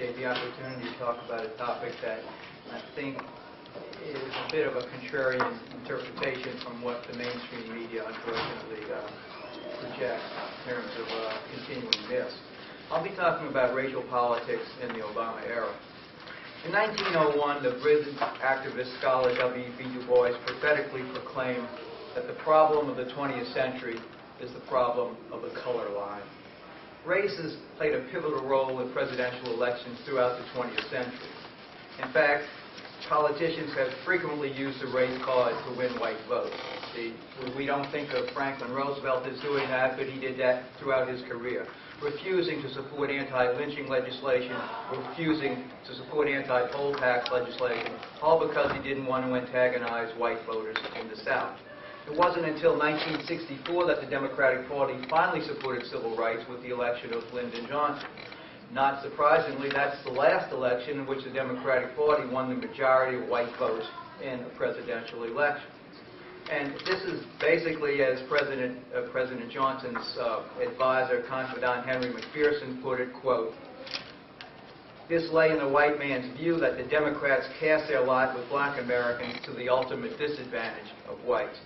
appreciate the opportunity to talk about a topic that I think is a bit of a contrarian interpretation from what the mainstream media unfortunately projects in terms of continuing this. I'll be talking about racial politics in the Obama era. In 1901, the British activist scholar W.B. Du Bois prophetically proclaimed that the problem of the 20th century is the problem of the color line. Race has played a pivotal role in presidential elections throughout the 20th century. In fact, politicians have frequently used the race card to win white votes. We don't think of Franklin Roosevelt as doing that, but he did that throughout his career. Refusing to support anti-lynching legislation, refusing to support anti-poll tax legislation, all because he didn't want to antagonize white voters in the South. It wasn't until 1964 that the Democratic Party finally supported civil rights with the election of Lyndon Johnson. Not surprisingly, that's the last election in which the Democratic Party won the majority of white votes in a presidential election. And this is basically, as President Johnson's advisor, confidant Henry McPherson put it, quote, "This lay in the white man's view that the Democrats cast their lot with black Americans to the ultimate disadvantage of whites."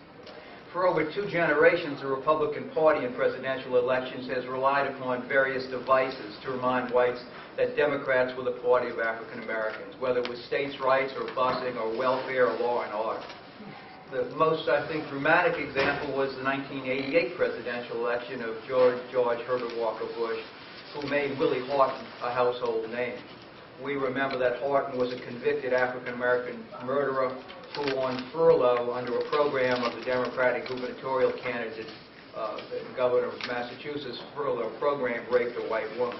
For over 2 generations, the Republican Party in presidential elections has relied upon various devices to remind whites that Democrats were the party of African Americans, whether it was states' rights or busing or welfare or law and order. The most, I think, dramatic example was the 1988 presidential election of George Herbert Walker Bush, who made Willie Horton a household name. We remember that Horton was a convicted African American murderer who, on furlough under a program of the Democratic gubernatorial candidate, the governor of Massachusetts' furlough program, raped a white woman.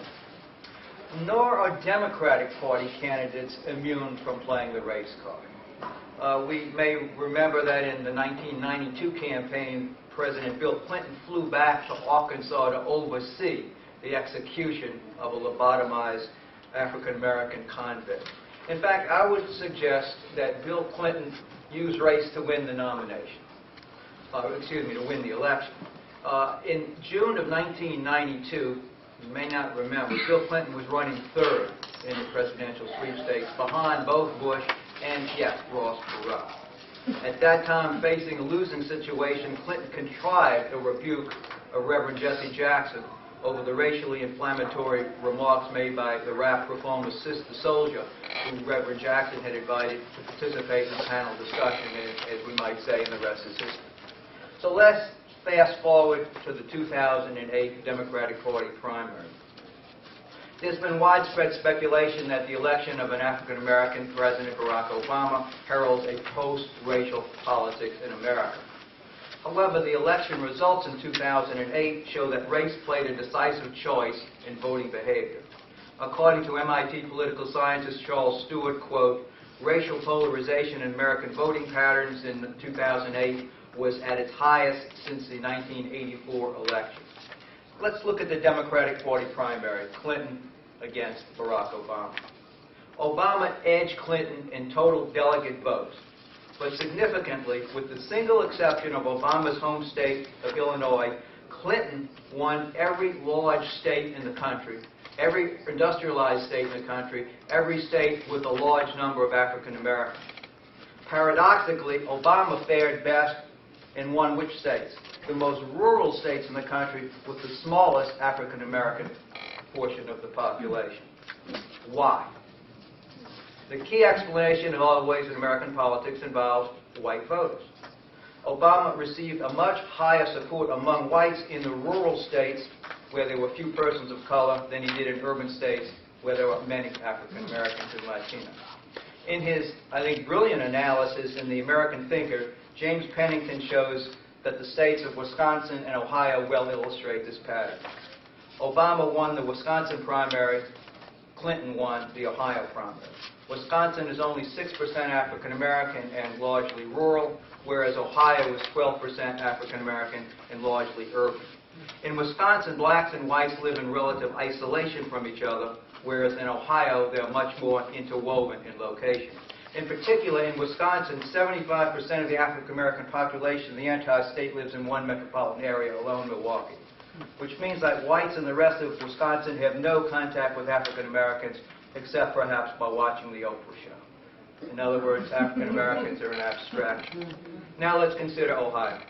Nor are Democratic Party candidates immune from playing the race card. We may remember that in the 1992 campaign, President Bill Clinton flew back to Arkansas to oversee the execution of a lobotomized African-American convict. In fact, I would suggest that Bill Clinton used race to win the nomination. To win the election. In June of 1992, you may not remember, Bill Clinton was running third in the presidential sweepstakes behind both Bush and, yes, Ross Perot. At that time, facing a losing situation, Clinton contrived to rebuke Reverend Jesse Jackson over the racially inflammatory remarks made by the rap performer Sister Soldier, who Reverend Jackson had invited to participate in a panel discussion, as we might say, and the rest is history. So let's fast forward to the 2008 Democratic Party primary. There's been widespread speculation that the election of an African-American President, Barack Obama, heralds a post-racial politics in America. However, the election results in 2008 show that race played a decisive choice in voting behavior. According to MIT political scientist Charles Stewart, quote, "Racial polarization in American voting patterns in 2008 was at its highest since the 1984 election." Let's look at the Democratic Party primary, Clinton against Barack Obama. Obama edged Clinton in total delegate votes. But significantly, with the single exception of Obama's home state of Illinois, Clinton won every large state in the country, every industrialized state in the country, every state with a large number of African Americans. Paradoxically, Obama fared best in won which states? The most rural states in the country with the smallest African American portion of the population. Why? The key explanation in all ways in American politics involves white voters. Obama received a much higher support among whites in the rural states where there were few persons of color than he did in urban states where there were many African Americans and Latinos. In his, I think, brilliant analysis in The American Thinker, James Pennington shows that the states of Wisconsin and Ohio well illustrate this pattern. Obama won the Wisconsin primary, Clinton won the Ohio primary. Wisconsin is only 6% African American and largely rural, whereas Ohio is 12% African American and largely urban. In Wisconsin, blacks and whites live in relative isolation from each other, whereas in Ohio, they're much more interwoven in location. In particular, in Wisconsin, 75% of the African American population of the entire state lives in one metropolitan area alone, Milwaukee, which means that whites in the rest of Wisconsin have no contact with African Americans except perhaps by watching the Oprah show. In other words, African Americans are an abstraction. Now let's consider Ohio.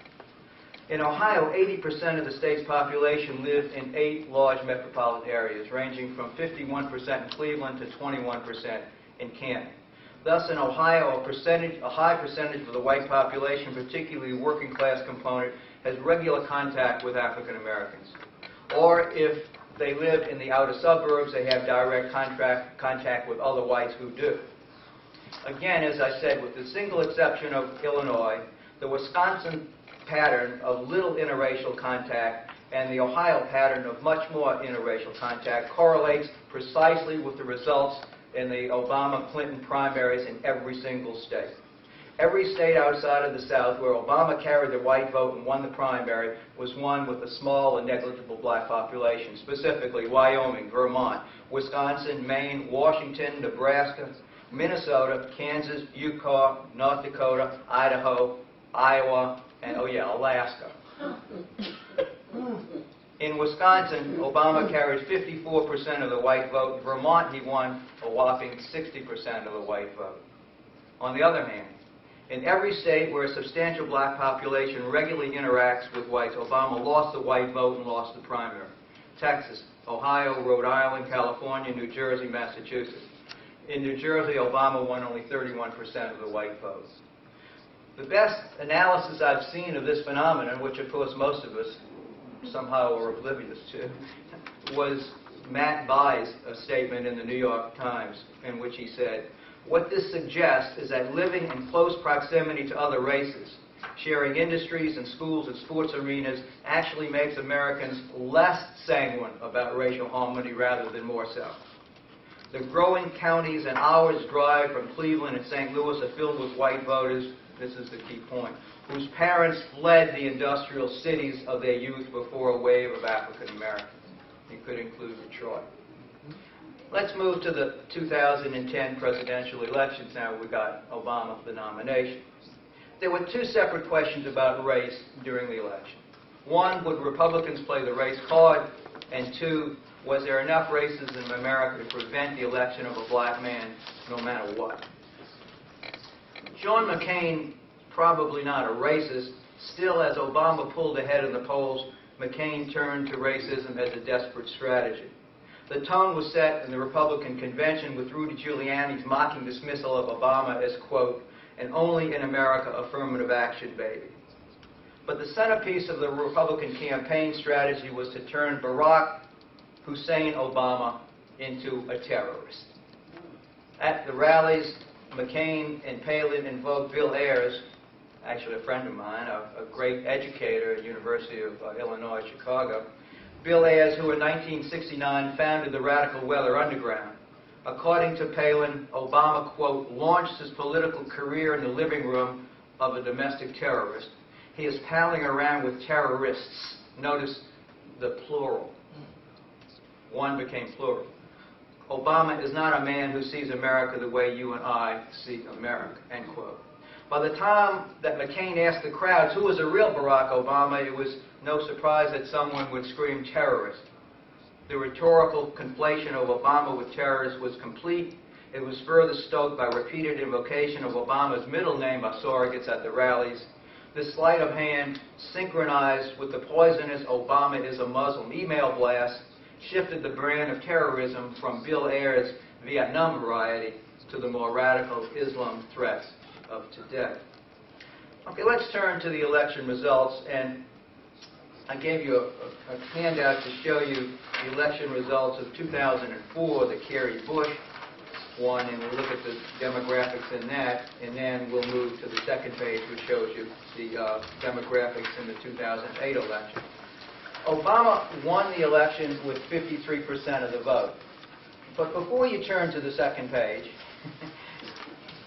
In Ohio, 80% of the state's population live in 8 large metropolitan areas, ranging from 51% in Cleveland to 21% in Canton. Thus, in Ohio, a high percentage of the white population, particularly the working class component, has regular contact with African Americans. Or if they live in the outer suburbs, they have direct contact with other whites who do. Again, as I said, with the single exception of Illinois, the Wisconsin pattern of little interracial contact and the Ohio pattern of much more interracial contact correlates precisely with the results in the Obama-Clinton primaries in every single state. Every state outside of the South where Obama carried the white vote and won the primary was one with a small and negligible black population, specifically Wyoming, Vermont, Wisconsin, Maine, Washington, Nebraska, Minnesota, Kansas, Utah, North Dakota, Idaho, Iowa, and, oh yeah, Alaska. In Wisconsin, Obama carried 54% of the white vote. In Vermont, he won a whopping 60% of the white vote. On the other hand, in every state where a substantial black population regularly interacts with whites, Obama lost the white vote and lost the primary. Texas, Ohio, Rhode Island, California, New Jersey, Massachusetts. In New Jersey, Obama won only 31% of the white votes. The best analysis I've seen of this phenomenon, which of course most of us somehow are oblivious to, was Matt Bai's statement in the New York Times, in which he said, "What this suggests is that living in close proximity to other races, sharing industries and schools and sports arenas, actually makes Americans less sanguine about racial harmony rather than more so. The growing counties an hour's drive from Cleveland and St. Louis are filled with white voters," this is the key point, "whose parents fled the industrial cities of their youth before a wave of African Americans." You could include Detroit. Let's move to the 2010 presidential elections now. We got Obama for the nomination. There were 2 separate questions about race during the election. 1, would Republicans play the race card? And 2, was there enough racism in America to prevent the election of a black man no matter what? John McCain, probably not a racist, still as Obama pulled ahead in the polls, McCain turned to racism as a desperate strategy. The tone was set in the Republican convention with Rudy Giuliani's mocking dismissal of Obama as, quote, "an only in America affirmative action baby." But the centerpiece of the Republican campaign strategy was to turn Barack Hussein Obama into a terrorist. At the rallies, McCain and Palin invoked Bill Ayers, actually a friend of mine, a great educator at the University of Illinois, Chicago. Bill Ayers, who in 1969 founded the Radical Weather Underground. According to Palin, Obama, quote, "launched his political career in the living room of a domestic terrorist. He is palling around with terrorists." Notice the plural. One became plural. "Obama is not a man who sees America the way you and I see America," end quote. By the time that McCain asked the crowds who was a real Barack Obama, it was no surprise that someone would scream terrorist. The rhetorical conflation of Obama with terrorist was complete. It was further stoked by repeated invocation of Obama's middle name by surrogates at the rallies. This sleight of hand, synchronized with the poisonous "Obama is a Muslim" email blast, shifted the brand of terrorism from Bill Ayers' Vietnam variety to the more radical Islam threats of today. Okay, let's turn to the election results, and I gave you a handout to show you the election results of 2004 that Kerry Bush won, and we'll look at the demographics in that, and then we'll move to the second page, which shows you the demographics in the 2008 election. Obama won the election with 53% of the vote. But before you turn to the second page,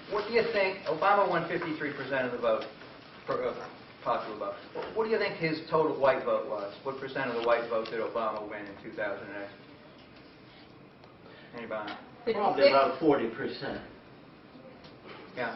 what do you think? Obama won 53% of the vote, popular vote. What do you think his total white vote was? What percent of the white vote did Obama win in 2008? Anybody? Probably about 40%. Yeah.